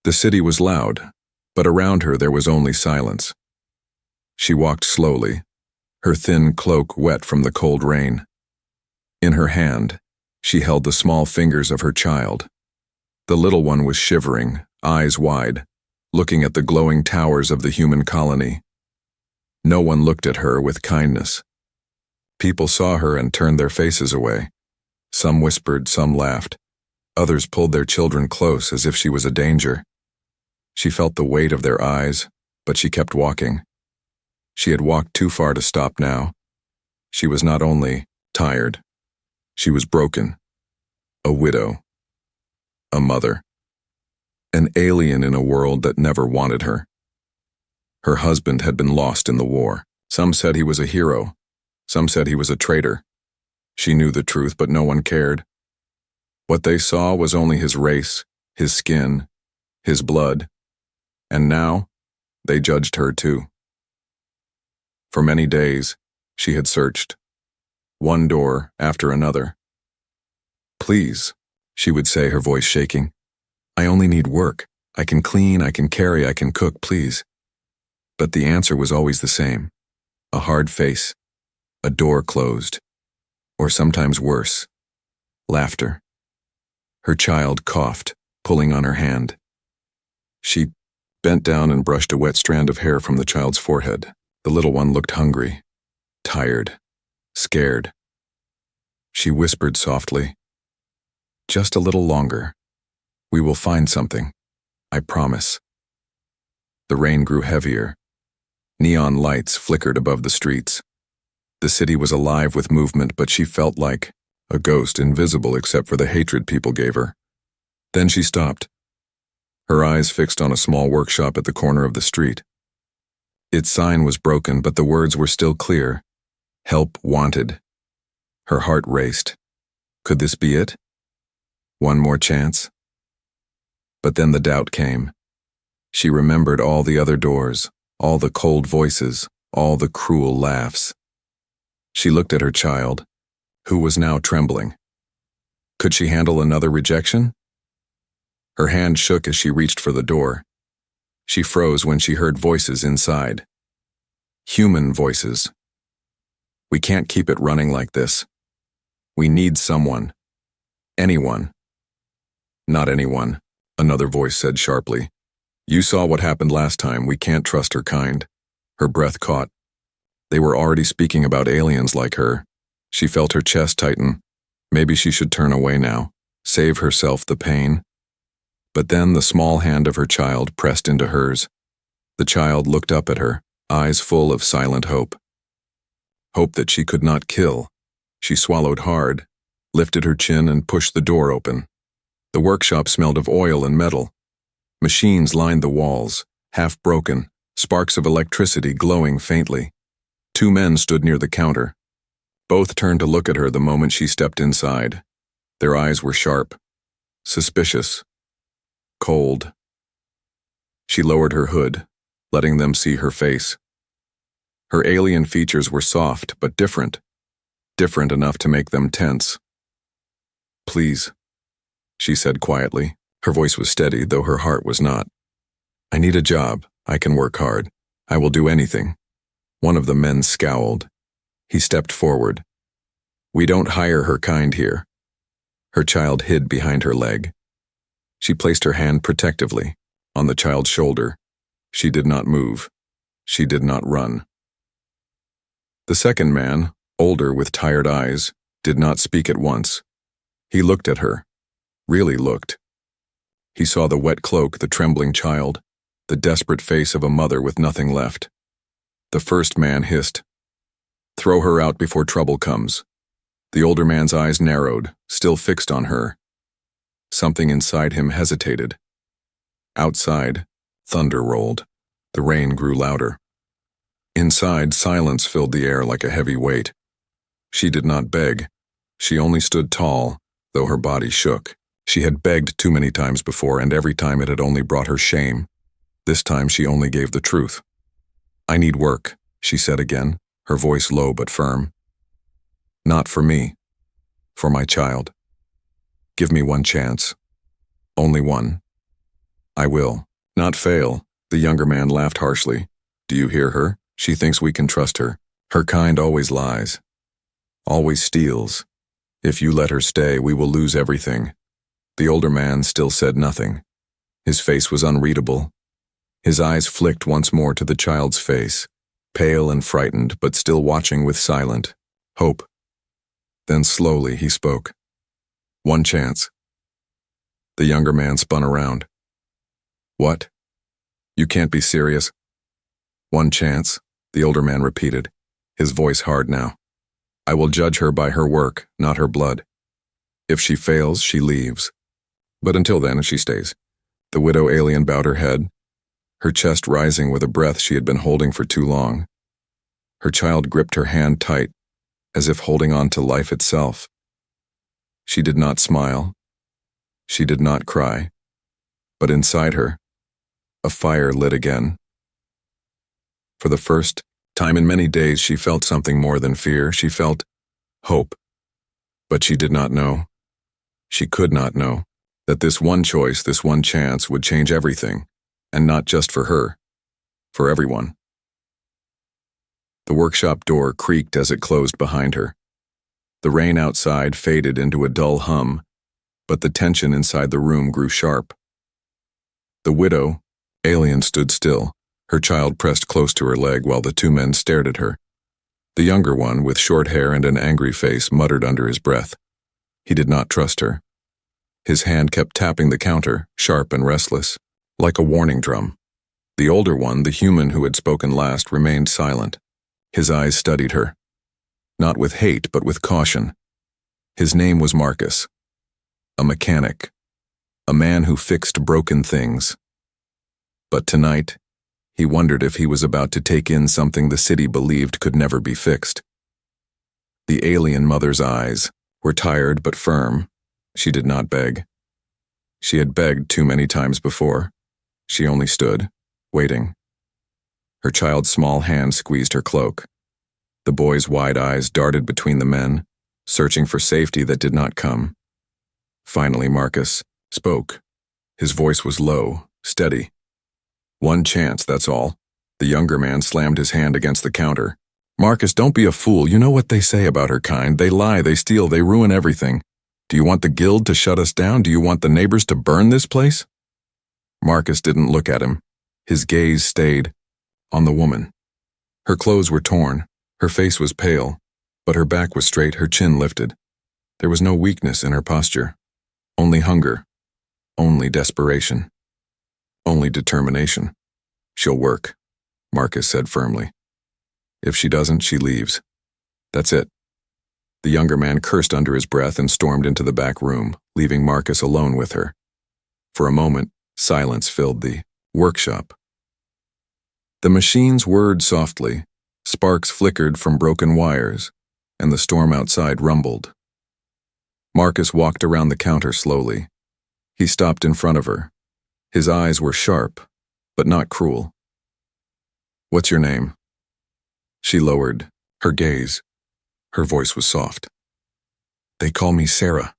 The city was loud, but around her there was only silence. She walked slowly, her thin cloak wet from the cold rain. In her hand, she held the small fingers of her child. The little one was shivering, eyes wide, looking at the glowing towers of the human colony. No one looked at her with kindness. People saw her and turned their faces away. Some whispered, some laughed. Others pulled their children close as if she was a danger. She felt the weight of their eyes, but she kept walking. She had walked too far to stop now. She was not only tired, she was broken. A widow. A mother. An alien in a world that never wanted her. Her husband had been lost in the war. Some said he was a hero. Some said he was a traitor. She knew the truth, but no one cared. What they saw was only his race, his skin, his blood. And now, they judged her too. For many days, she had searched. One door after another. "Please," she would say, her voice shaking. "I only need work. I can clean, I can carry, I can cook, please." But the answer was always the same. A hard face. A door closed. Or sometimes worse. Laughter. Her child coughed, pulling on her hand. She bent down and brushed a wet strand of hair from the child's forehead. The little one looked hungry, tired, scared. She whispered softly, "Just a little longer. We will find something. I promise." The rain grew heavier. Neon lights flickered above the streets. The city was alive with movement, but she felt like a ghost, invisible except for the hatred people gave her. Then she stopped, her eyes fixed on a small workshop at the corner of the street. Its sign was broken, but the words were still clear. "Help wanted." Her heart raced. Could this be it? One more chance? But then the doubt came. She remembered all the other doors, all the cold voices, all the cruel laughs. She looked at her child, who was now trembling. Could she handle another rejection? Her hand shook as she reached for the door. She froze when she heard voices inside. Human voices. "We can't keep it running like this. We need someone. Anyone." "Not anyone," another voice said sharply. "You saw what happened last time. We can't trust her kind." Her breath caught. They were already speaking about aliens like her. She felt her chest tighten. Maybe she should turn away now, save herself the pain. But then the small hand of her child pressed into hers. The child looked up at her, eyes full of silent hope. Hope that she could not kill. She swallowed hard, lifted her chin and pushed the door open. The workshop smelled of oil and metal. Machines lined the walls, half broken, sparks of electricity glowing faintly. Two men stood near the counter. Both turned to look at her the moment she stepped inside. Their eyes were sharp, suspicious, cold. She lowered her hood, letting them see her face. Her alien features were soft but different enough to make them tense. "Please," she said quietly. Her voice was steady, though her heart was not. "I need a job. I can work hard. I will do anything." One of the men scowled. He stepped forward. "We don't hire her kind here." Her child hid behind her leg. She placed her hand protectively on the child's shoulder. She did not move. She did not run. The second man, older with tired eyes, did not speak at once. He looked at her. Really looked. He saw the wet cloak, the trembling child, the desperate face of a mother with nothing left. The first man hissed, "Throw her out before trouble comes." The older man's eyes narrowed, still fixed on her. Something inside him hesitated. Outside, thunder rolled. The rain grew louder. Inside, silence filled the air like a heavy weight. She did not beg. She only stood tall, though her body shook. She had begged too many times before, and every time it had only brought her shame. This time she only gave the truth. "I need work," she said again, her voice low but firm. "Not for me. For my child. Give me one chance. Only one." I will. Not fail. The younger man laughed harshly. Do you hear her? She thinks we can trust her. Her kind always lies. Always steals. If you let her stay, we will lose everything. The older man still said nothing. His face was unreadable. His eyes flicked once more to the child's face, pale and frightened, but still watching with silent hope. Then slowly he spoke. One chance. The younger man spun around. What? You can't be serious. One chance, the older man repeated, his voice hard now. I will judge her by her work, not her blood. If she fails, she leaves. But until then, she stays. The widow alien bowed her head, her chest rising with a breath she had been holding for too long. Her child gripped her hand tight, as if holding on to life itself. She did not smile. She did not cry. But inside her, a fire lit again. For the first time in many days, she felt something more than fear. She felt hope. But she did not know. She could not know that this one choice, this one chance would change everything, and not just for her, for everyone. The workshop door creaked as it closed behind her. The rain outside faded into a dull hum, but the tension inside the room grew sharp. The widow, alien, stood still, her child pressed close to her leg while the two men stared at her. The younger one, with short hair and an angry face, muttered under his breath. He did not trust her. His hand kept tapping the counter, sharp and restless, like a warning drum. The older one, the human who had spoken last, remained silent. His eyes studied her. Not with hate, but with caution. His name was Marcus. A mechanic. A man who fixed broken things. But tonight, he wondered if he was about to take in something the city believed could never be fixed. The alien mother's eyes were tired but firm. She did not beg. She had begged too many times before. She only stood, waiting. Her child's small hand squeezed her cloak. The boy's wide eyes darted between the men, searching for safety that did not come. Finally, Marcus spoke. His voice was low, steady. One chance, that's all. The younger man slammed his hand against the counter. Marcus, don't be a fool. You know what they say about her kind. They lie, they steal, they ruin everything. Do you want the guild to shut us down? Do you want the neighbors to burn this place? Marcus didn't look at him. His gaze stayed on the woman. Her clothes were torn. Her face was pale, but her back was straight, her chin lifted. There was no weakness in her posture. Only hunger. Only desperation. Only determination. She'll work, Marcus said firmly. If she doesn't, she leaves. That's it. The younger man cursed under his breath and stormed into the back room, leaving Marcus alone with her. For a moment, silence filled the workshop. The machines whirred softly, sparks flickered from broken wires, and the storm outside rumbled. Marcus walked around the counter slowly. He stopped in front of her. His eyes were sharp, but not cruel. What's your name? She lowered her gaze. Her voice was soft. They call me Sarah.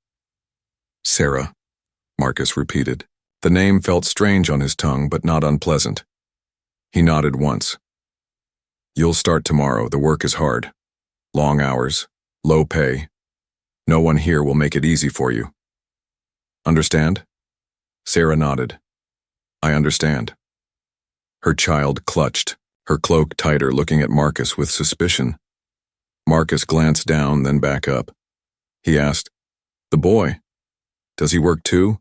Sarah, Marcus repeated. The name felt strange on his tongue, but not unpleasant. He nodded once. You'll start tomorrow. The work is hard. Long hours, low pay. No one here will make it easy for you. Understand? Sarah nodded. I understand. Her child clutched, her cloak tighter, looking at Marcus with suspicion. Marcus glanced down, then back up. He asked, The boy, does he work too?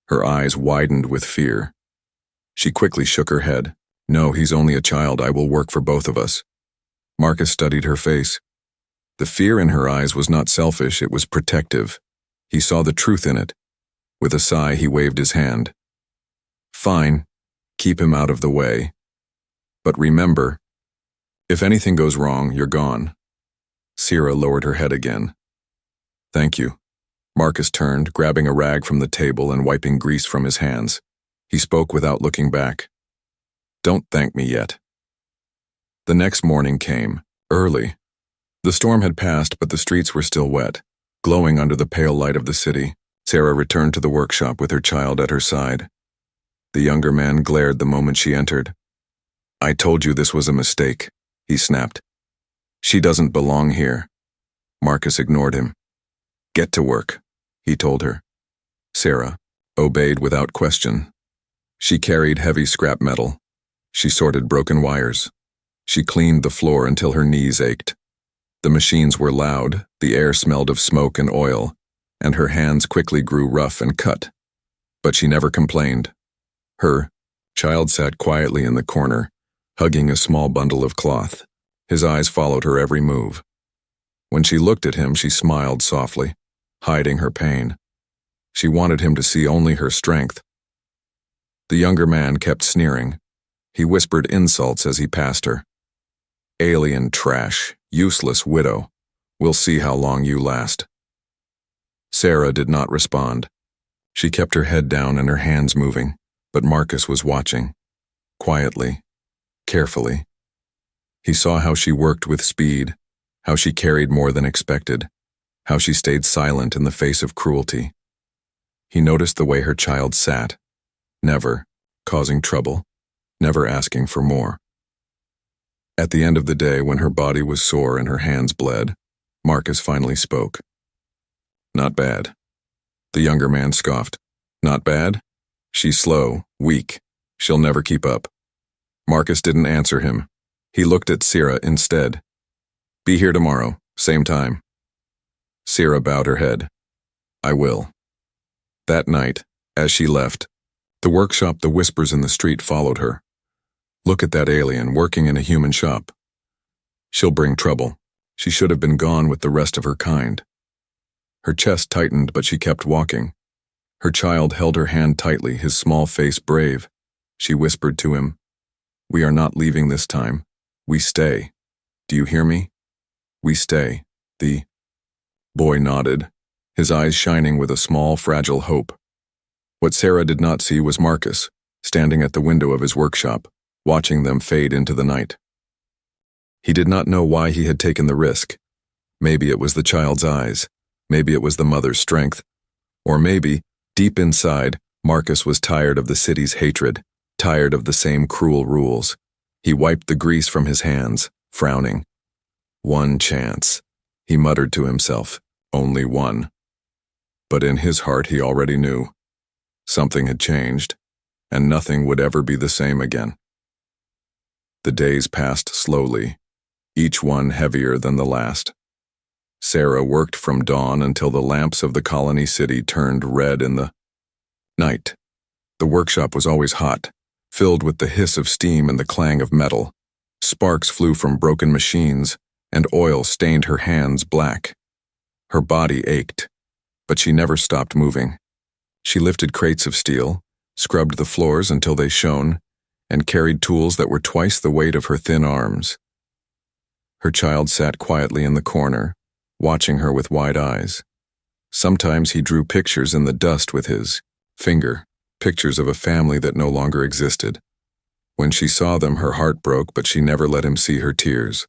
Her eyes widened with fear. She quickly shook her head. No, he's only a child. I will work for both of us. Marcus studied her face. The fear in her eyes was not selfish, it was protective. He saw the truth in it. With a sigh, he waved his hand. Fine, keep him out of the way. But remember, if anything goes wrong, you're gone. Sarah lowered her head again. Thank you. Marcus turned, grabbing a rag from the table and wiping grease from his hands. He spoke without looking back. Don't thank me yet. The next morning came, early. The storm had passed, but the streets were still wet, glowing under the pale light of the city. Sarah returned to the workshop with her child at her side. The younger man glared the moment she entered. "I told you this was a mistake," he snapped. "She doesn't belong here." Marcus ignored him. "Get to work," he told her. Sarah obeyed without question. She carried heavy scrap metal. She sorted broken wires. She cleaned the floor until her knees ached. The machines were loud, the air smelled of smoke and oil, and her hands quickly grew rough and cut. But she never complained. Her child sat quietly in the corner, hugging a small bundle of cloth. His eyes followed her every move. When she looked at him, she smiled softly, hiding her pain. She wanted him to see only her strength. The younger man kept sneering. He whispered insults as he passed her. "Alien trash, useless widow. We'll see how long you last." Sarah did not respond. She kept her head down and her hands moving, but Marcus was watching. Quietly, carefully. He saw how she worked with speed, how she carried more than expected, how she stayed silent in the face of cruelty. He noticed the way her child sat, never causing trouble, never asking for more. At the end of the day, when her body was sore and her hands bled, Marcus finally spoke. "Not bad." The younger man scoffed. "Not bad? She's slow, weak. She'll never keep up." Marcus didn't answer him. He looked at Sarah instead. "Be here tomorrow, same time." Sarah bowed her head. "I will." That night, as she left the workshop, the whispers in the street followed her. "Look at that alien working in a human shop. She'll bring trouble. She should have been gone with the rest of her kind." Her chest tightened, but she kept walking. Her child held her hand tightly, his small face brave. She whispered to him, "We are not leaving this time. We stay. Do you hear me? We stay." The boy nodded, his eyes shining with a small, fragile hope. What Sarah did not see was Marcus, standing at the window of his workshop, watching them fade into the night. He did not know why he had taken the risk. Maybe it was the child's eyes. Maybe it was the mother's strength. Or maybe, deep inside, Marcus was tired of the city's hatred, tired of the same cruel rules. He wiped the grease from his hands, frowning. "One chance," he muttered to himself. "Only one." But in his heart he already knew. Something had changed, and nothing would ever be the same again. The days passed slowly, each one heavier than the last. Sarah worked from dawn until the lamps of the colony city turned red in the night. The workshop was always hot, filled with the hiss of steam and the clang of metal. Sparks flew from broken machines, and oil stained her hands black. Her body ached, but she never stopped moving. She lifted crates of steel, scrubbed the floors until they shone, and carried tools that were twice the weight of her thin arms. Her child sat quietly in the corner, watching her with wide eyes. Sometimes he drew pictures in the dust with his finger, pictures of a family that no longer existed. When she saw them, her heart broke, but she never let him see her tears.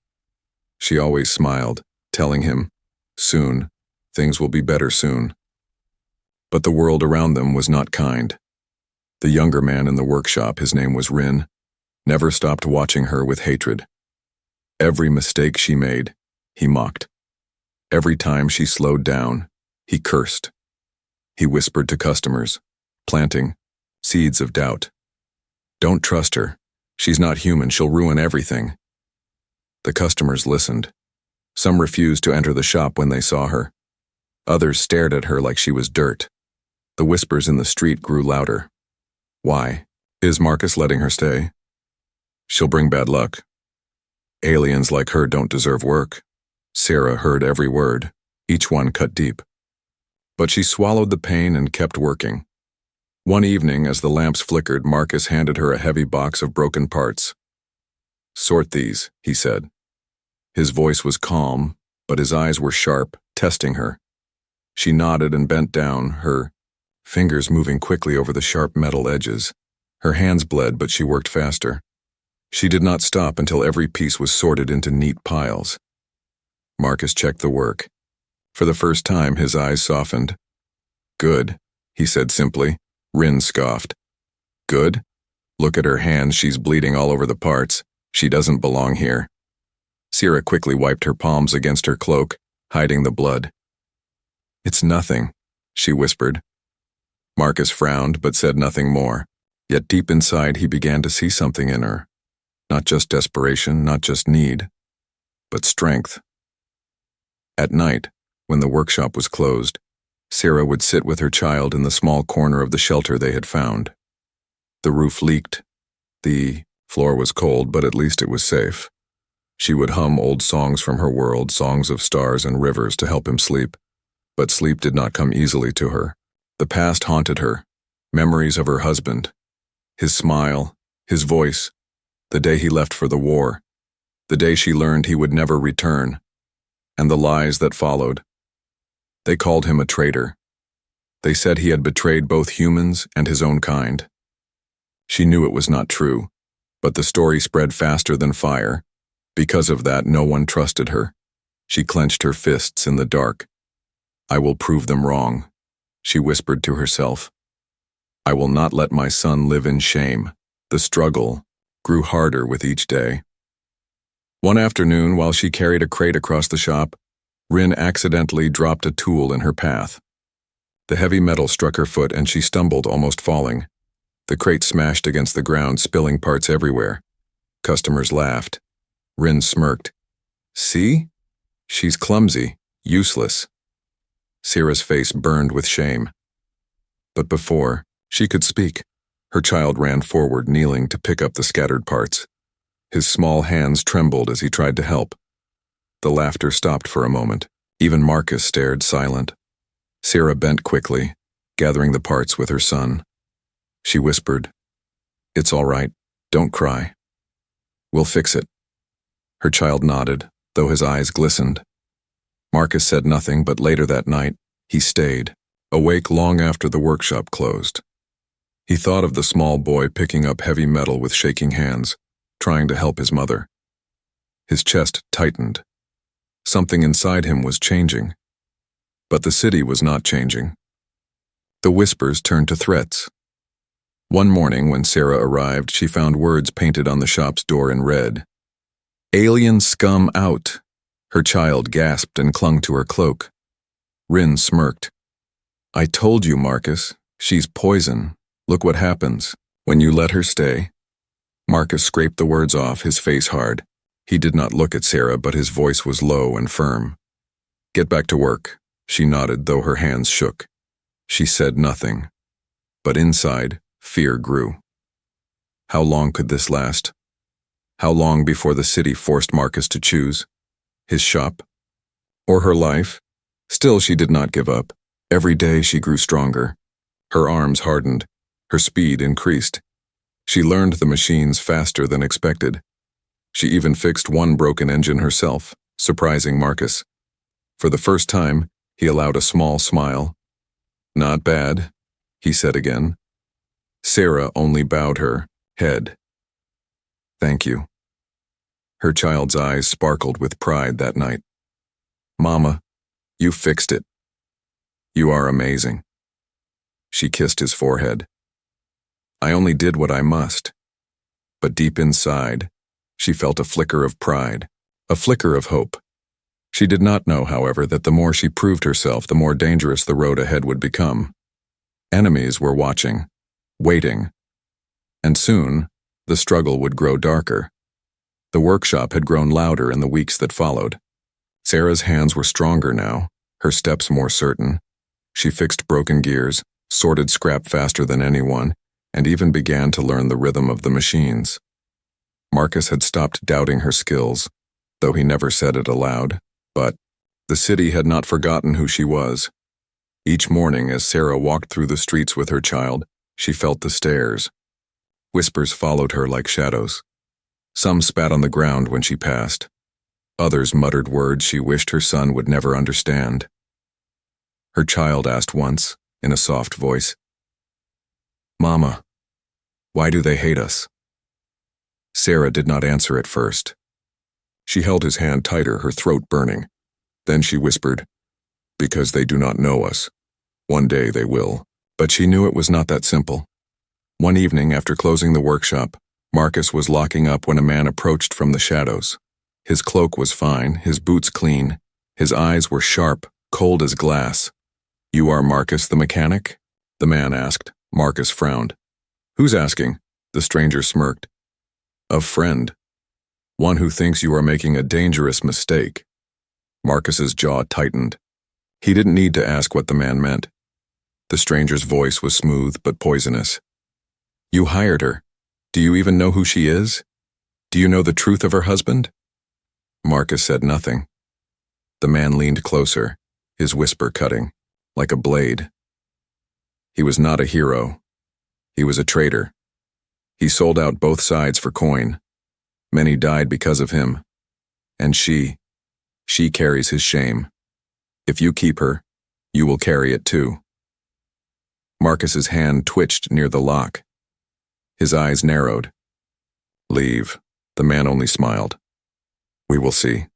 She always smiled, telling him, "Soon, things will be better soon." But the world around them was not kind. The younger man in the workshop, his name was Rin, never stopped watching her with hatred. Every mistake she made, he mocked. Every time she slowed down, he cursed. He whispered to customers, planting seeds of doubt. "Don't trust her. She's not human. She'll ruin everything." The customers listened. Some refused to enter the shop when they saw her. Others stared at her like she was dirt. The whispers in the street grew louder. "Why? Is Marcus letting her stay? She'll bring bad luck. Aliens like her don't deserve work." Sarah heard every word, each one cut deep. But she swallowed the pain and kept working. One evening, as the lamps flickered, Marcus handed her a heavy box of broken parts. "Sort these," he said. His voice was calm, but his eyes were sharp, testing her. She nodded and bent down, her fingers moving quickly over the sharp metal edges. Her hands bled, but she worked faster. She did not stop until every piece was sorted into neat piles. Marcus checked the work. For the first time, his eyes softened. "Good," he said simply. Rin scoffed. Good? Look at her hands, she's bleeding all over the parts. She doesn't belong here. Sierra quickly wiped her palms against her cloak, hiding the blood. It's nothing, she whispered. Marcus frowned but said nothing more, yet deep inside he began to see something in her. Not just desperation, not just need, but strength. At night, when the workshop was closed, Sarah would sit with her child in the small corner of the shelter they had found. The roof leaked. The floor was cold, but at least it was safe. She would hum old songs from her world, songs of stars and rivers to help him sleep. But sleep did not come easily to her. The past haunted her, memories of her husband, his smile, his voice, the day he left for the war, the day she learned he would never return, and the lies that followed. They called him a traitor. They said he had betrayed both humans and his own kind. She knew it was not true, but the story spread faster than fire. Because of that, no one trusted her. She clenched her fists in the dark. I will prove them wrong, she whispered to herself. I will not let my son live in shame. The struggle grew harder with each day. One afternoon, while she carried a crate across the shop, Rin accidentally dropped a tool in her path. The heavy metal struck her foot and she stumbled, almost falling. The crate smashed against the ground, spilling parts everywhere. Customers laughed. Rin smirked. See? She's clumsy, useless. Sierra's face burned with shame. But before she could speak, her child ran forward, kneeling to pick up the scattered parts. His small hands trembled as he tried to help. The laughter stopped for a moment. Even Marcus stared, silent. Sierra bent quickly, gathering the parts with her son. She whispered, It's all right. Don't cry. We'll fix it. Her child nodded, though his eyes glistened. Marcus said nothing, but later that night, he stayed, awake long after the workshop closed. He thought of the small boy picking up heavy metal with shaking hands, trying to help his mother. His chest tightened. Something inside him was changing. But the city was not changing. The whispers turned to threats. One morning, when Sarah arrived, she found words painted on the shop's door in red. Alien scum out. Her child gasped and clung to her cloak. Rin smirked. I told you, Marcus. She's poison. Look what happens when you let her stay. Marcus scraped the words off, his face hard. He did not look at Sarah, but his voice was low and firm. Get back to work. She nodded, though her hands shook. She said nothing. But inside, fear grew. How long could this last? How long before the city forced Marcus to choose? His shop? Or her life? Still, she did not give up. Every day she grew stronger. Her arms hardened. Her speed increased. She learned the machines faster than expected. She even fixed one broken engine herself, surprising Marcus. For the first time, he allowed a small smile. Not bad, he said again. Sarah only bowed her head. Thank you. Her child's eyes sparkled with pride that night. Mama, you fixed it. You are amazing. She kissed his forehead. I only did what I must. But deep inside, she felt a flicker of pride, a flicker of hope. She did not know, however, that the more she proved herself, the more dangerous the road ahead would become. Enemies were watching, waiting, and soon the struggle would grow darker. The workshop had grown louder in the weeks that followed. Sarah's hands were stronger now, her steps more certain. She fixed broken gears, sorted scrap faster than anyone, and even began to learn the rhythm of the machines. Marcus had stopped doubting her skills, though he never said it aloud, but the city had not forgotten who she was. Each morning, as Sarah walked through the streets with her child, she felt the stares. Whispers followed her like shadows. Some spat on the ground when she passed. Others muttered words she wished her son would never understand. Her child asked once, in a soft voice, Mama, why do they hate us? Sarah did not answer at first. She held his hand tighter, her throat burning. Then she whispered, Because they do not know us. One day they will. But she knew it was not that simple. One evening, after closing the workshop, Marcus was locking up when a man approached from the shadows. His cloak was fine, his boots clean, his eyes were sharp, cold as glass. "You are Marcus the mechanic?" the man asked. Marcus frowned. "Who's asking?" The stranger smirked. "A friend. One who thinks you are making a dangerous mistake." Marcus's jaw tightened. He didn't need to ask what the man meant. The stranger's voice was smooth but poisonous. "You hired her. Do you even know who she is? Do you know the truth of her husband?" Marcus said nothing. The man leaned closer, his whisper cutting, like a blade. He was not a hero. He was a traitor. He sold out both sides for coin. Many died because of him. And she carries his shame. If you keep her, you will carry it too. Marcus's hand twitched near the lock. His eyes narrowed. "Leave." The man only smiled. "We will see.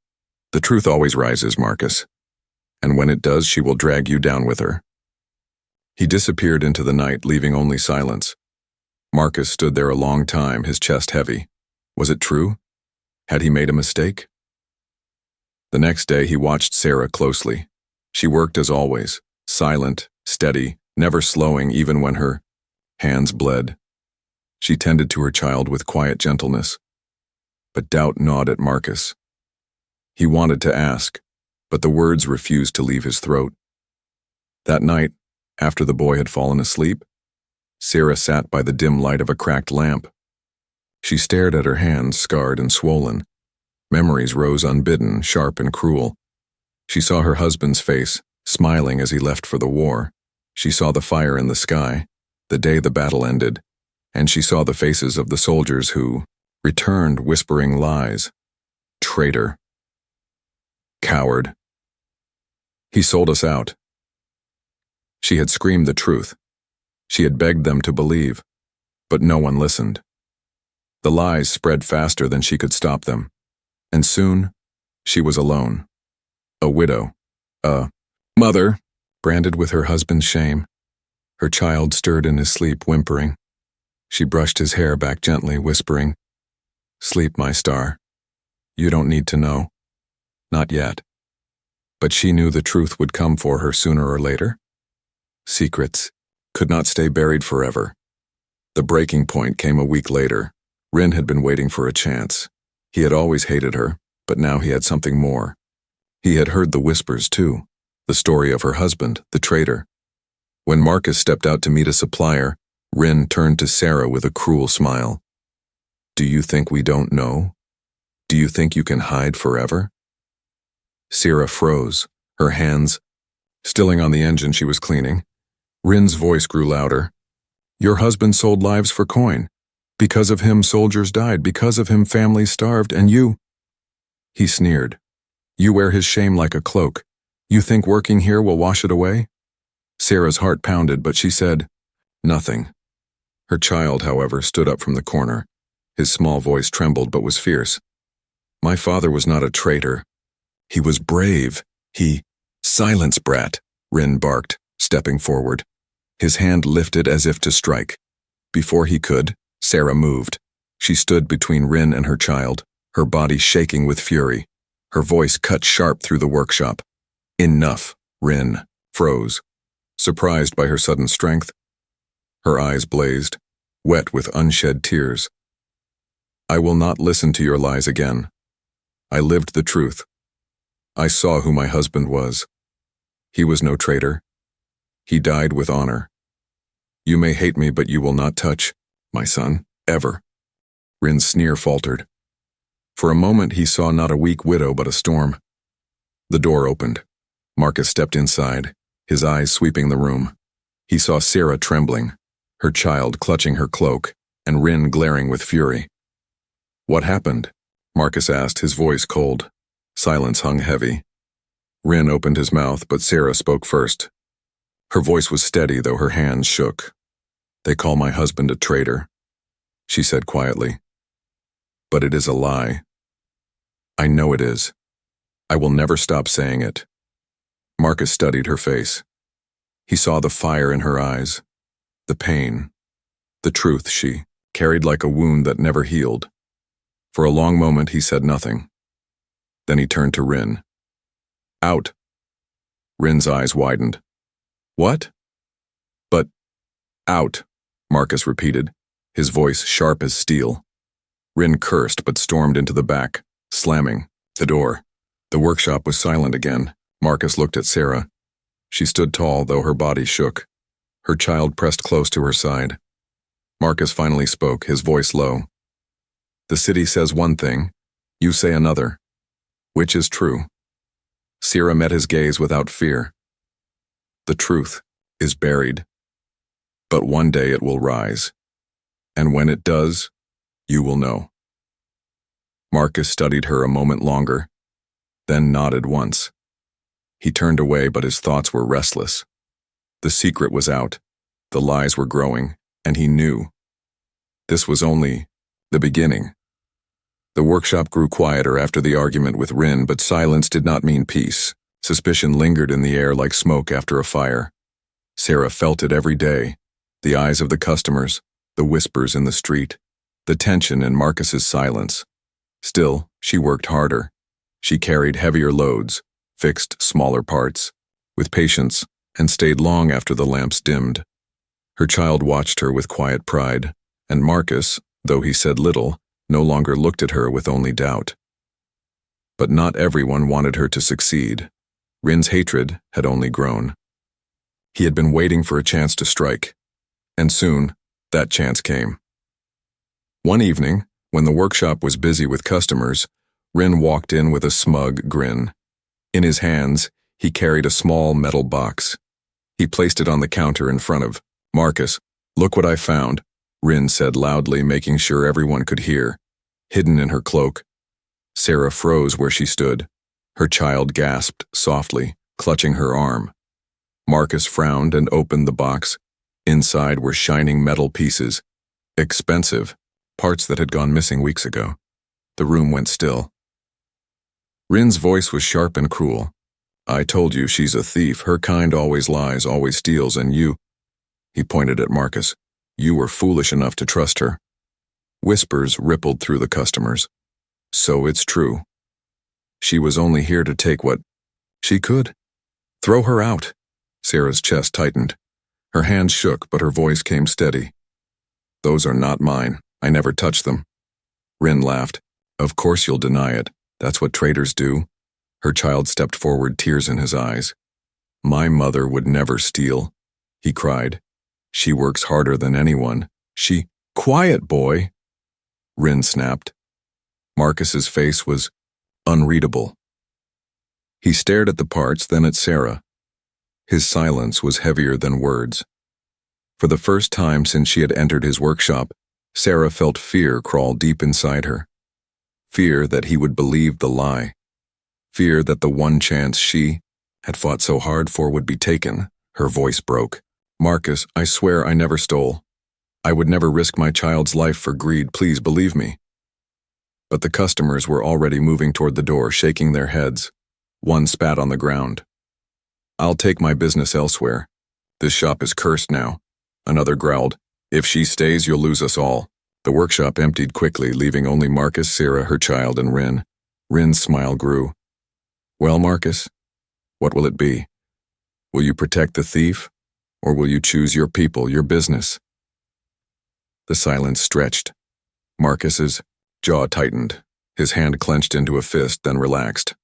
The truth always rises, Marcus. And when it does, she will drag you down with her." He disappeared into the night, leaving only silence. Marcus stood there a long time, his chest heavy. Was it true? Had he made a mistake? The next day he watched Sarah closely. She worked as always, silent, steady, never slowing even when her hands bled. She tended to her child with quiet gentleness. But doubt gnawed at Marcus. He wanted to ask, but the words refused to leave his throat. That night, after the boy had fallen asleep, Sarah sat by the dim light of a cracked lamp. She stared at her hands, scarred and swollen. Memories rose unbidden, sharp and cruel. She saw her husband's face, smiling as he left for the war. She saw the fire in the sky, the day the battle ended, and she saw the faces of the soldiers who returned whispering lies. Traitor. Coward. He sold us out. She had screamed the truth. She had begged them to believe, but no one listened. The lies spread faster than she could stop them, and soon she was alone. A widow. A mother, branded with her husband's shame. Her child stirred in his sleep, whimpering. She brushed his hair back gently, whispering, "Sleep, my star. You don't need to know. Not yet." But she knew the truth would come for her sooner or later. Secrets could not stay buried forever. The breaking point came a week later. Rin had been waiting for a chance. He had always hated her, but now he had something more. He had heard the whispers too, the story of her husband, the traitor. When Marcus stepped out to meet a supplier, Rin turned to Sarah with a cruel smile. "Do you think we don't know? Do you think you can hide forever?" Sarah froze, her hands stilling on the engine she was cleaning. Rin's voice grew louder. "Your husband sold lives for coin. Because of him, soldiers died. Because of him, families starved. And you—" He sneered. "You wear his shame like a cloak. You think working here will wash it away?" Sarah's heart pounded, but she said nothing. Her child, however, stood up from the corner. His small voice trembled but was fierce. "My father was not a traitor. He was brave. He—" "Silence, brat," Rin barked, stepping forward. His hand lifted as if to strike. Before he could, Sarah moved. She stood between Rin and her child, her body shaking with fury. Her voice cut sharp through the workshop. "Enough." Rin froze, surprised by her sudden strength. Her eyes blazed, wet with unshed tears. "I will not listen to your lies again. I lived the truth. I saw who my husband was. He was no traitor. He died with honor. You may hate me, but you will not touch my son, ever." Rin's sneer faltered. For a moment he saw not a weak widow but a storm. The door opened. Marcus stepped inside, his eyes sweeping the room. He saw Sarah trembling, her child clutching her cloak, and Rin glaring with fury. "What happened?" Marcus asked, his voice cold. Silence hung heavy. Rin opened his mouth, but Sarah spoke first. Her voice was steady, though her hands shook. "They call my husband a traitor," she said quietly. "But it is a lie. I know it is. I will never stop saying it." Marcus studied her face. He saw the fire in her eyes, the pain, The truth, she carried like a wound that never healed. For a long moment he said nothing. Then he turned to Rin. Out. Rin's eyes widened. What? But, out, Marcus repeated, his voice sharp as steel. Rin cursed but stormed into the back, slamming the door. The workshop was silent again. Marcus looked at Sarah. She stood tall, though her body shook. Her child pressed close to her side. Marcus finally spoke, his voice low. The city says one thing, you say another. Which is true? Sarah met his gaze without fear. The truth is buried. But one day it will rise. And when it does, you will know. Marcus studied her a moment longer, then nodded once. He turned away, but his thoughts were restless. The secret was out, the lies were growing, and he knew. This was only the beginning. The workshop grew quieter after the argument with Rin, but silence did not mean peace. Suspicion lingered in the air like smoke after a fire. Sarah felt it every day, the eyes of the customers, the whispers in the street, the tension in Marcus's silence. Still, she worked harder. She carried heavier loads, fixed smaller parts, with patience, and stayed long after the lamps dimmed. Her child watched her with quiet pride, and Marcus, though he said little, no longer looked at her with only doubt. But not everyone wanted her to succeed. Rin's hatred had only grown. He had been waiting for a chance to strike, and soon that chance came. One evening, when the workshop was busy with customers, Rin walked in with a smug grin. In his hands, he carried a small metal box. He placed it on the counter in front of Marcus. Look what I found, Rin said loudly, making sure everyone could hear. Hidden in her cloak. Sarah froze where she stood. Her child gasped softly, clutching her arm. Marcus frowned and opened the box. Inside were shining metal pieces. Expensive, parts that had gone missing weeks ago. The room went still. Rin's voice was sharp and cruel. I told you she's a thief. Her kind always lies, always steals, and you... He pointed at Marcus. You were foolish enough to trust her. Whispers rippled through the customers. So it's true. She was only here to take what she could. Throw her out. Sarah's chest tightened. Her hands shook, but her voice came steady. Those are not mine. I never touched them. Rin laughed. Of course you'll deny it. That's what traitors do. Her child stepped forward, tears in his eyes. My mother would never steal, he cried. She works harder than anyone. She... Quiet, boy, Rin snapped. Marcus's face was unreadable. He stared at the parts, then at Sarah. His silence was heavier than words. For the first time since she had entered his workshop, Sarah felt fear crawl deep inside her. Fear that he would believe the lie. Fear that the one chance she had fought so hard for would be taken. Her voice broke. Marcus, I swear I never stole. I would never risk my child's life for greed, please believe me. But the customers were already moving toward the door, shaking their heads. One spat on the ground. I'll take my business elsewhere. This shop is cursed now. Another growled. If she stays, you'll lose us all. The workshop emptied quickly, leaving only Marcus, Sarah, her child, and Rin. Rin's smile grew. Well, Marcus, what will it be? Will you protect the thief, or will you choose your people, your business? The silence stretched. Marcus's jaw tightened. His hand clenched into a fist, then relaxed.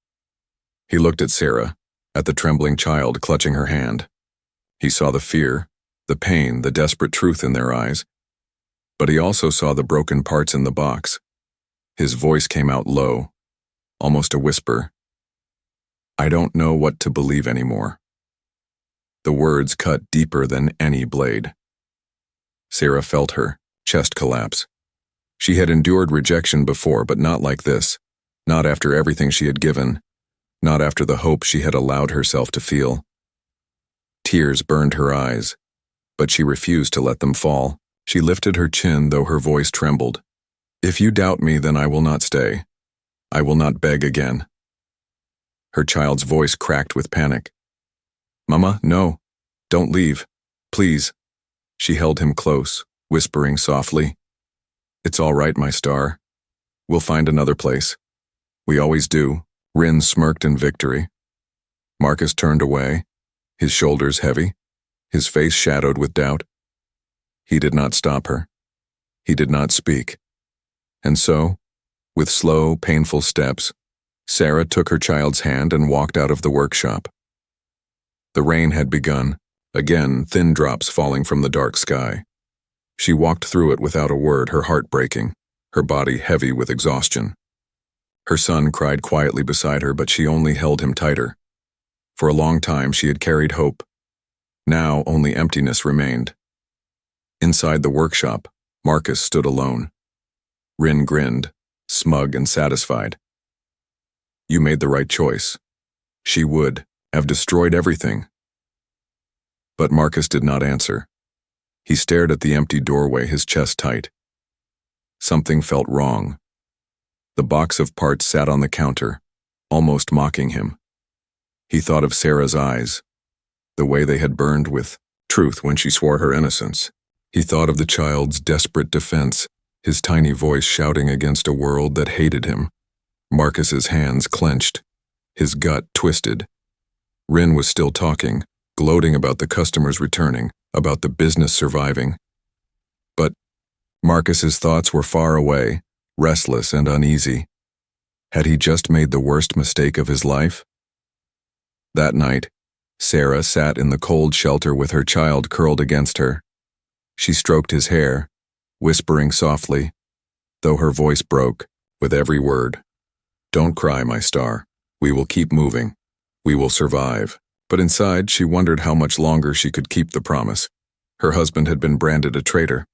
He looked at Sarah, at the trembling child clutching her hand. He saw the fear, the pain, the desperate truth in their eyes. But he also saw the broken parts in the box. His voice came out low, almost a whisper. I don't know what to believe anymore. The words cut deeper than any blade. Sarah felt her chest collapse. She had endured rejection before, but not like this. Not after everything she had given. Not after the hope she had allowed herself to feel. Tears burned her eyes, but she refused to let them fall. She lifted her chin, though her voice trembled. If you doubt me, then I will not stay. I will not beg again. Her child's voice cracked with panic. Mama, no. Don't leave. Please. She held him close, whispering softly. "It's all right, my star. We'll find another place. We always do." Rin smirked in victory. Marcus turned away, his shoulders heavy, his face shadowed with doubt. He did not stop her. He did not speak. And so, with slow, painful steps, Sarah took her child's hand and walked out of the workshop. The rain had begun, again thin drops falling from the dark sky. She walked through it without a word, her heart breaking, her body heavy with exhaustion. Her son cried quietly beside her, but she only held him tighter. For a long time she had carried hope. Now only emptiness remained. Inside the workshop, Marcus stood alone. Rin grinned, smug and satisfied. "You made the right choice. She would have destroyed everything." But Marcus did not answer. He stared at the empty doorway, his chest tight. Something felt wrong. The box of parts sat on the counter, almost mocking him. He thought of Sarah's eyes, the way they had burned with truth when she swore her innocence. He thought of the child's desperate defense, his tiny voice shouting against a world that hated him. Marcus's hands clenched, his gut twisted. Rin was still talking, gloating about the customers returning, about the business surviving. But Marcus's thoughts were far away, restless and uneasy. Had he just made the worst mistake of his life? That night, Sarah sat in the cold shelter with her child curled against her. She stroked his hair, whispering softly, though her voice broke with every word. "Don't cry, my star. We will keep moving. We will survive." But inside, she wondered how much longer she could keep the promise. Her husband had been branded a traitor.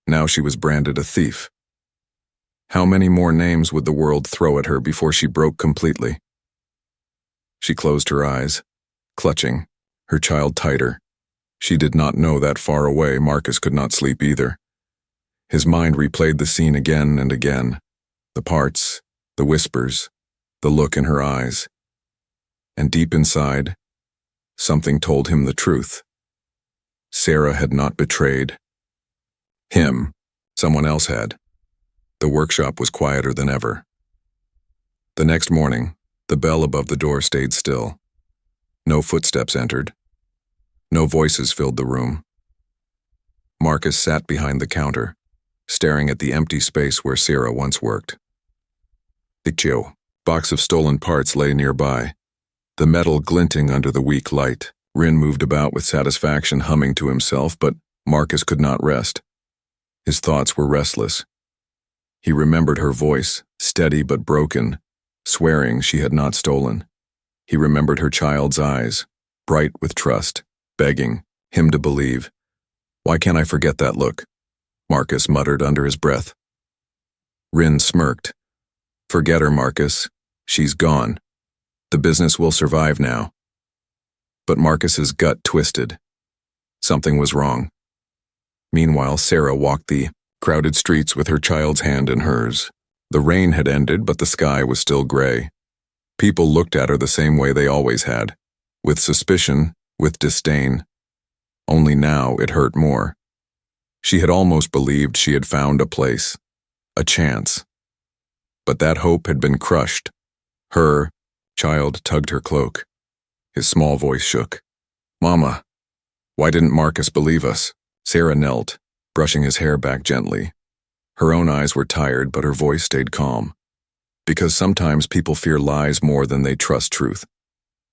Now she was branded a thief. How many more names would the world throw at her before she broke completely? She closed her eyes, clutching, her child tighter. She did not know that far away Marcus could not sleep either. His mind replayed the scene again and again, the parts, the whispers, the look in her eyes. And deep inside, something told him the truth. Sarah had not betrayed him. Someone else had. The workshop was quieter than ever. The next morning, the bell above the door stayed still. No footsteps entered. No voices filled the room. Marcus sat behind the counter, staring at the empty space where Sarah once worked. A box of stolen parts lay nearby, the metal glinting under the weak light. Rin moved about with satisfaction, humming to himself, but Marcus could not rest. His thoughts were restless. He remembered her voice, steady but broken, swearing she had not stolen. He remembered her child's eyes, bright with trust, begging him to believe. "Why can't I forget that look?" Marcus muttered under his breath. Rin smirked. "Forget her, Marcus. She's gone. The business will survive now." But Marcus's gut twisted. Something was wrong. Meanwhile, Sarah walked the crowded streets with her child's hand in hers. The rain had ended, but the sky was still gray. People looked at her the same way they always had, with suspicion, with disdain. Only now it hurt more. She had almost believed she had found a place, a chance. But that hope had been crushed. Her child tugged her cloak. His small voice shook. "Mama, why didn't Marcus believe us?" Sarah knelt, brushing his hair back gently. Her own eyes were tired, but her voice stayed calm. "Because sometimes people fear lies more than they trust truth.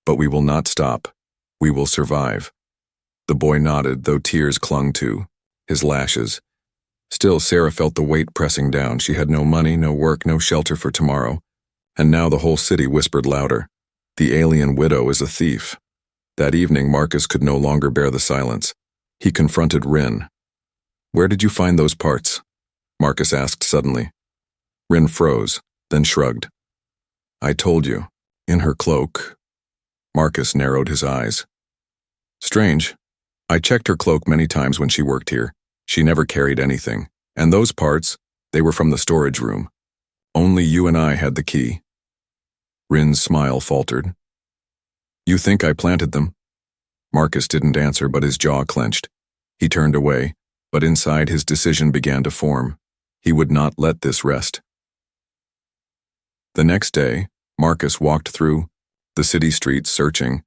But we will not stop. We will survive." The boy nodded, though tears clung to his lashes. Still, Sarah felt the weight pressing down. She had no money, no work, no shelter for tomorrow. And now the whole city whispered louder. The alien widow is a thief. That evening, Marcus could no longer bear the silence. He confronted Rin. "Where did you find those parts?" Marcus asked suddenly. Rin froze, then shrugged. "I told you. In her cloak." Marcus narrowed his eyes. "Strange. I checked her cloak many times when she worked here. She never carried anything. And those parts, they were from the storage room. Only you and I had the key." Rin's smile faltered. "You think I planted them?" Marcus didn't answer, but his jaw clenched. He turned away, But inside his decision began to form. He would not let this rest. The next day, Marcus walked through the city streets searching.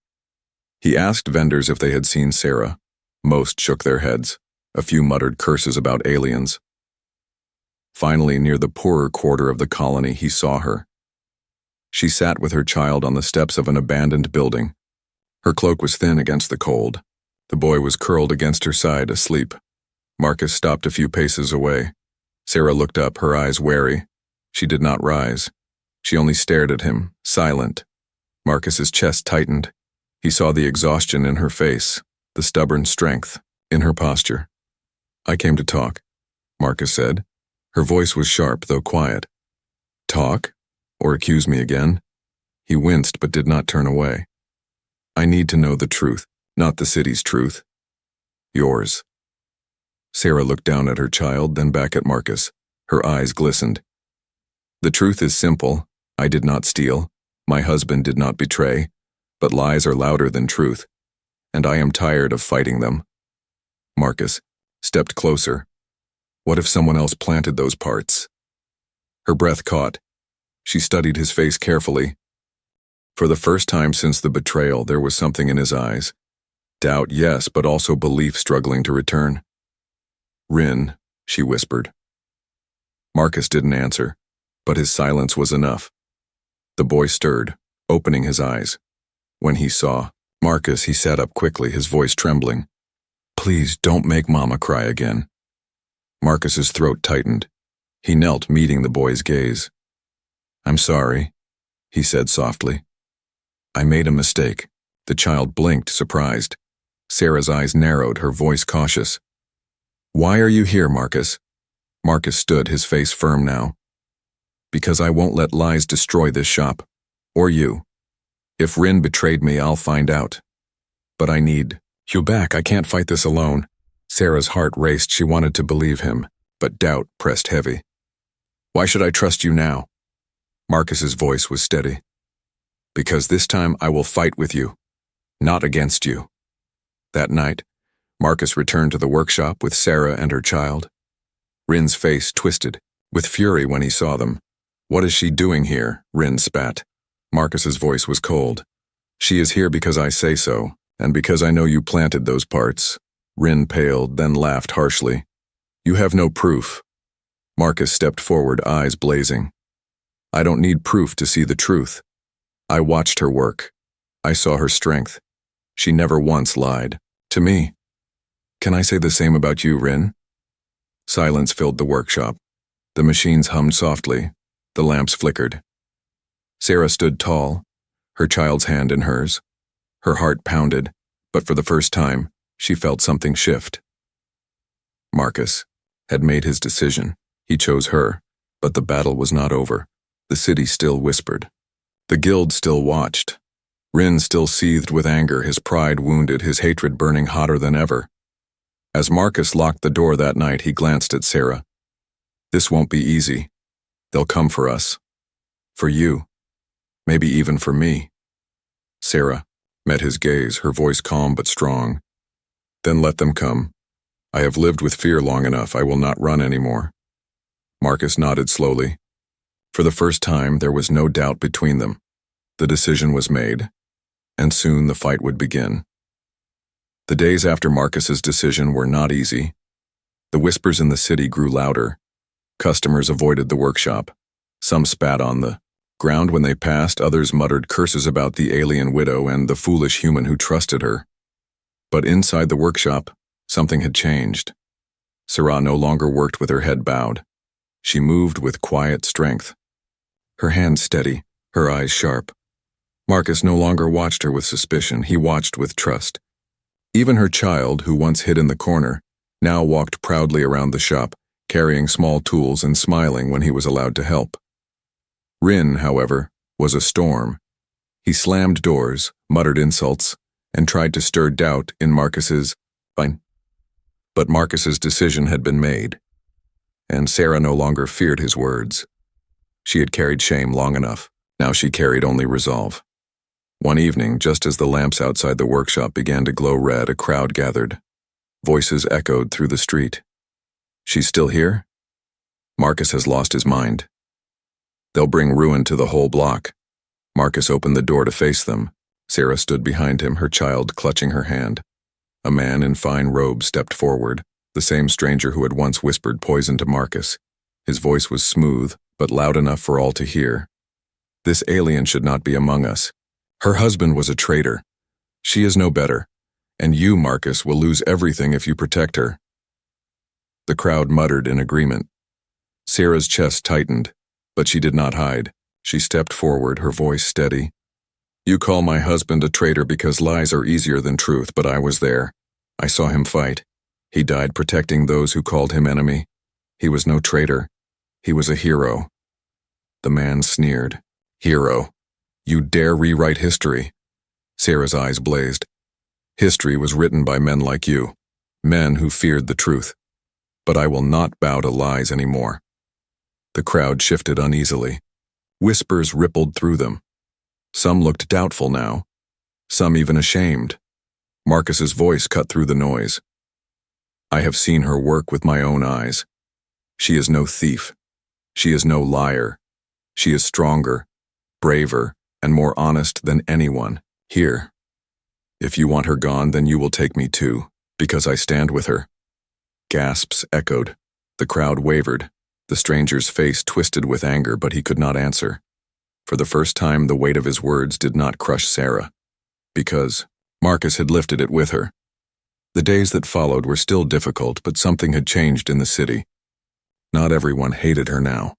He asked vendors if they had seen Sarah. Most shook their heads. A few muttered curses about aliens. Finally, near the poorer quarter of the colony, he saw her. She sat with her child on the steps of an abandoned building. Her cloak was thin against the cold. The boy was curled against her side, asleep. Marcus stopped a few paces away. Sarah looked up, her eyes wary. She did not rise. She only stared at him, silent. Marcus's chest tightened. He saw the exhaustion in her face, the stubborn strength in her posture. "I came to talk," Marcus said. Her voice was sharp, though quiet. "Talk? Or accuse me again?" He winced but did not turn away. "I need to know the truth, not the city's truth. Yours." Sarah looked down at her child, then back at Marcus. Her eyes glistened. "The truth is simple. I did not steal. My husband did not betray. But lies are louder than truth. And I am tired of fighting them." Marcus stepped closer. What if someone else planted those parts? Her breath caught. She studied his face carefully. For the first time since the betrayal, there was something in his eyes. Doubt, yes, but also belief struggling to return. "Rin," she whispered. Marcus didn't answer, but his silence was enough. The boy stirred, opening his eyes. When he saw Marcus, he sat up quickly, his voice trembling. "Please don't make Mama cry again." Marcus's throat tightened. He knelt, meeting the boy's gaze. "I'm sorry," he said softly. "I made a mistake." The child blinked, surprised. Sarah's eyes narrowed, her voice cautious. "Why are you here, Marcus?" Marcus stood, his face firm now. "Because I won't let lies destroy this shop. Or you. If Rin betrayed me, I'll find out. But I need you back. I can't fight this alone." Sarah's heart raced. She wanted to believe him, but doubt pressed heavy. "Why should I trust you now?" Marcus's voice was steady. "Because this time I will fight with you, not against you." That night, Marcus returned to the workshop with Sarah and her child. Rin's face twisted, with fury when he saw them. "What is she doing here?" Rin spat. Marcus's voice was cold. "She is here because I say so, and because I know you planted those parts." Rin paled, then laughed harshly. "You have no proof." Marcus stepped forward, eyes blazing. "I don't need proof to see the truth. I watched her work. I saw her strength. She never once lied. To me. Can I say the same about you, Rin?" Silence filled the workshop. The machines hummed softly. The lamps flickered. Sarah stood tall, her child's hand in hers. Her heart pounded, but for the first time, she felt something shift. Marcus had made his decision. He chose her, but the battle was not over. The city still whispered. The guild still watched. Rin still seethed with anger, his pride wounded, his hatred burning hotter than ever. As Marcus locked the door that night, he glanced at Sarah. "This won't be easy. They'll come for us. For you. Maybe even for me." Sarah met his gaze, her voice calm but strong. "Then let them come. I have lived with fear long enough. I will not run anymore." Marcus nodded slowly. For the first time, there was no doubt between them. The decision was made, and soon the fight would begin. The days after Marcus's decision were not easy. The whispers in the city grew louder. Customers avoided the workshop. Some spat on the ground when they passed, others muttered curses about the alien widow and the foolish human who trusted her. But inside the workshop, something had changed. Sarah no longer worked with her head bowed. She moved with quiet strength. Her hands steady, her eyes sharp. Marcus no longer watched her with suspicion, he watched with trust. Even her child, who once hid in the corner, now walked proudly around the shop, carrying small tools and smiling when he was allowed to help. Rin, however, was a storm. He slammed doors, muttered insults, and tried to stir doubt in Marcus's fine. But Marcus's decision had been made, and Sarah no longer feared his words. She had carried shame long enough. Now she carried only resolve. One evening, just as the lamps outside the workshop began to glow red, a crowd gathered. Voices echoed through the street. She's still here? Marcus has lost his mind. They'll bring ruin to the whole block. Marcus opened the door to face them. Sarah stood behind him, her child clutching her hand. A man in fine robes stepped forward, the same stranger who had once whispered poison to Marcus. His voice was smooth, but loud enough for all to hear. This alien should not be among us. Her husband was a traitor. She is no better. And you, Marcus, will lose everything if you protect her. The crowd muttered in agreement. Sarah's chest tightened, but she did not hide. She stepped forward, her voice steady. You call my husband a traitor because lies are easier than truth, but I was there. I saw him fight. He died protecting those who called him enemy. He was no traitor. He was a hero. The man sneered. Hero. You dare rewrite history? Sarah's eyes blazed. History was written by men like you, men who feared the truth. But I will not bow to lies anymore. The crowd shifted uneasily. Whispers rippled through them. Some looked doubtful now, some even ashamed. Marcus's voice cut through the noise. I have seen her work with my own eyes. She is no thief. She is no liar. She is stronger, braver, and more honest than anyone here. If you want her gone, then you will take me too, because I stand with her. Gasps echoed. The crowd wavered. The stranger's face twisted with anger, but he could not answer. For the first time, the weight of his words did not crush Sarah, because Marcus had lifted it with her. The days that followed were still difficult, but something had changed in the city. Not everyone hated her now.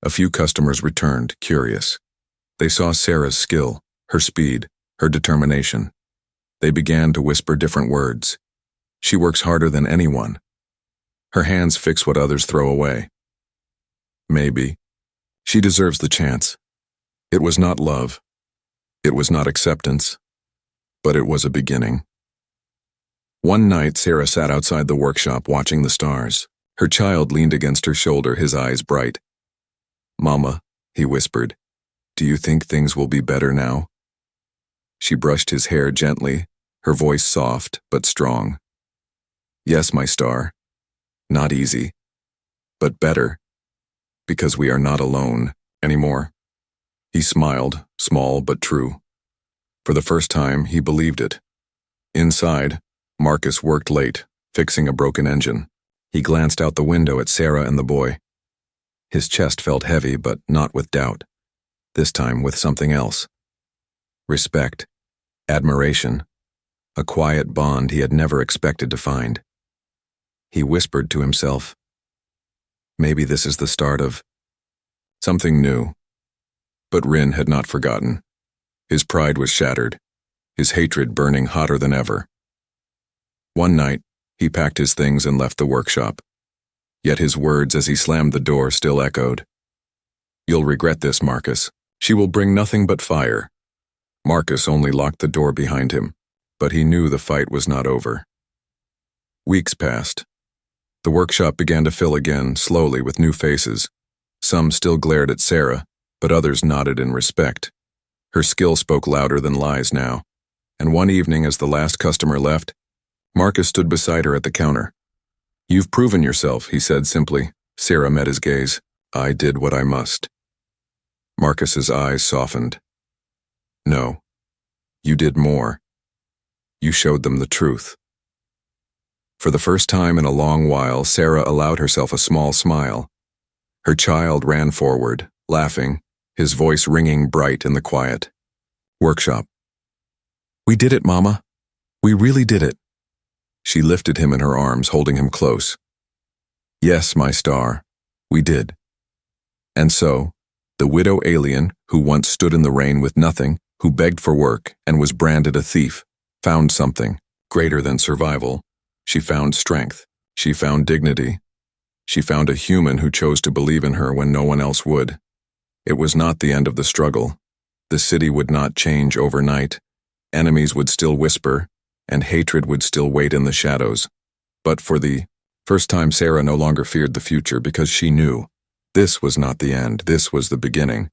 A few customers returned, curious. They saw Sarah's skill, her speed, her determination. They began to whisper different words. She works harder than anyone. Her hands fix what others throw away. Maybe. She deserves the chance. It was not love. It was not acceptance. But it was a beginning. One night, Sarah sat outside the workshop watching the stars. Her child leaned against her shoulder, his eyes bright. Mama, he whispered, do you think things will be better now? She brushed his hair gently, her voice soft but strong. Yes, my star. Not easy, but better, because we are not alone anymore. He smiled, small but true. For the first time, he believed it. Inside, Marcus worked late, fixing a broken engine. He glanced out the window at Sarah and the boy. His chest felt heavy, but not with doubt. This time with something else. Respect, admiration, a quiet bond he had never expected to find. He whispered to himself, maybe this is the start of something new. But Rin had not forgotten. His pride was shattered, his hatred burning hotter than ever. One night, he packed his things and left the workshop. Yet his words as he slammed the door still echoed. You'll regret this, Marcus. She will bring nothing but fire. Marcus only locked the door behind him, but he knew the fight was not over. Weeks passed. The workshop began to fill again, slowly, with new faces. Some still glared at Sarah, but others nodded in respect. Her skill spoke louder than lies now, and one evening as the last customer left, Marcus stood beside her at the counter. You've proven yourself, he said simply. Sarah met his gaze. I did what I must. Marcus's eyes softened. No, you did more. You showed them the truth. For the first time in a long while, Sarah allowed herself a small smile. Her child ran forward, laughing, his voice ringing bright in the quiet. Workshop. We did it, Mama. We really did it. She lifted him in her arms, holding him close. Yes, my star, we did. And so, the widow alien, who once stood in the rain with nothing, who begged for work and was branded a thief, found something greater than survival. She found strength. She found dignity. She found a human who chose to believe in her when no one else would. It was not the end of the struggle. The city would not change overnight. Enemies would still whisper, and hatred would still wait in the shadows. But for the first time, Sarah no longer feared the future because she knew this was not the end, this was the beginning.